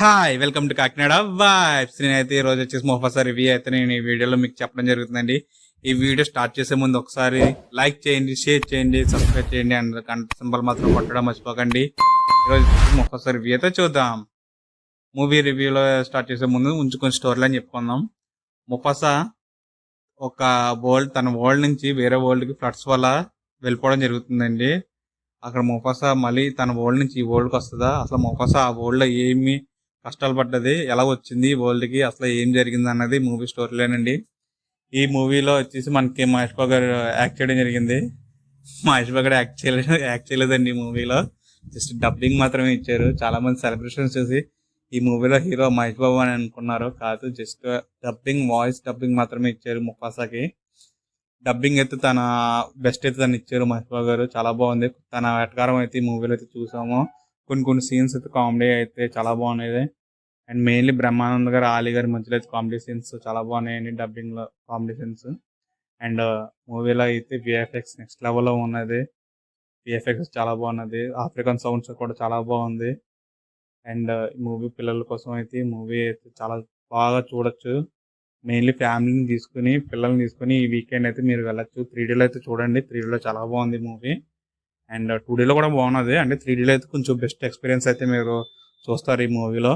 Hi welcome to Kakinada vibes. నేనైతే ఈ రోజు వచ్చేసి ముఫాసా రివ్యూ అయితే నేను ఈ వీడియోలో మీకు చెప్పడం జరుగుతుందండి. ఈ వీడియో స్టార్ట్ చేసే ముందు ఒకసారి లైక్ చేయండి, షేర్ చేయండి, సబ్స్క్రైబ్ చేయండి అండ్ గంట సింబల్ మాత్రం కొట్టడం మర్చిపోకండి. ఈరోజు ముఫాసా రివ్యూ అయితే చూద్దాం. మూవీ రివ్యూలో స్టార్ట్ చేసే ముందు కొంచెం స్టోరీలు అని చెప్పుకుందాం. ముఫాసా ఒక తన వరల్డ్ నుంచి వేరే వరల్డ్కి ఫ్లడ్స్ వల్ల వెళ్ళిపోవడం జరుగుతుందండి. అక్కడ ముఫాసా మళ్ళీ తన వరల్డ్ నుంచి ఈ వరల్డ్కి వస్తుందా, అసలు ముఫాసా ఆ వరల్డ్లో ఏమి కష్టాలు పడ్డది, ఎలా వచ్చింది వరల్డ్కి, అసలు ఏం జరిగింది అన్నది మూవీ స్టోరీలోనండి. ఈ మూవీలో వచ్చేసి మనకి మహేష్ బాబు గారు యాక్ట్ చేయడం జరిగింది. మహేష్ బాబు గారు యాక్ట్ చేయలేదండి ఈ మూవీలో, జస్ట్ డబ్బింగ్ మాత్రమే ఇచ్చారు. చాలా మంది సెలబ్రేషన్స్ చూసి ఈ మూవీలో హీరో మహేష్ బాబు అని అనుకున్నారు, కాదు జస్ట్ వాయిస్ డబ్బింగ్ మాత్రమే ఇచ్చారు. ముఫాసాకి డబ్బింగ్ అయితే తన బెస్ట్ అయితే తను ఇచ్చారు మహేష్ బాబు గారు, చాలా బాగుంది. తన వెటకారం అయితే ఈ మూవీలో అయితే చూసాము. కొన్ని సీన్స్ అయితే కామెడీ అయితే చాలా బాగున్నాయి. అండ్ మెయిన్లీ బ్రహ్మానంద్ గారు ఆలీ గారి మధ్యలో అయితే కామెడీ సీన్స్ చాలా బాగున్నాయండి, డబ్బింగ్ లో కామెడీ సీన్స్. అండ్ మూవీలో అయితే విఎఫ్ఎక్స్ నెక్స్ట్ లెవెల్లో ఉన్నది. విఎఫ్ఎక్స్ చాలా బాగున్నది, ఆఫ్రికన్ సౌండ్స్ కూడా చాలా బాగుంది. అండ్ ఈ మూవీ పిల్లల కోసం అయితే ఈ మూవీ అయితే చాలా బాగా చూడొచ్చు. మెయిన్లీ ఫ్యామిలీని తీసుకుని పిల్లల్ని తీసుకుని ఈ వీకెండ్ అయితే మీరు వెళ్ళొచ్చు. 3Dలో అయితే చూడండి, 3Dలో చాలా బాగుంది మూవీ. అండ్ 2Dలో కూడా బాగున్నది, అంటే 3Dలో అయితే కొంచెం బెస్ట్ ఎక్స్పీరియన్స్ అయితే మీరు చూస్తారు ఈ మూవీలో.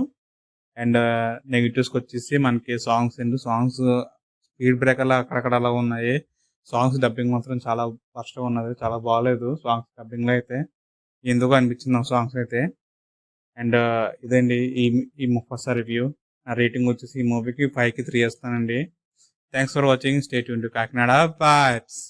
అండ్ నెగిటివ్స్కి వచ్చేసి మనకి సాంగ్స్ స్పీడ్ బ్రేకర్లు అక్కడక్కడ అలా ఉన్నాయి. సాంగ్స్ డబ్బింగ్ మాత్రం చాలా వర్షంగా ఉన్నది, చాలా బాగాలేదు సాంగ్స్ డబ్బింగ్లో అయితే, ఎందుకు అనిపించింది ఆ సాంగ్స్ అయితే. అండ్ ఇదండి ఈ ముఫాసా రివ్యూ. నా రేటింగ్ వచ్చేసి ఈ మూవీకి 5కి 3 ఇస్తానండి. Thanks for watching. Stay tune to Kakinada vibes.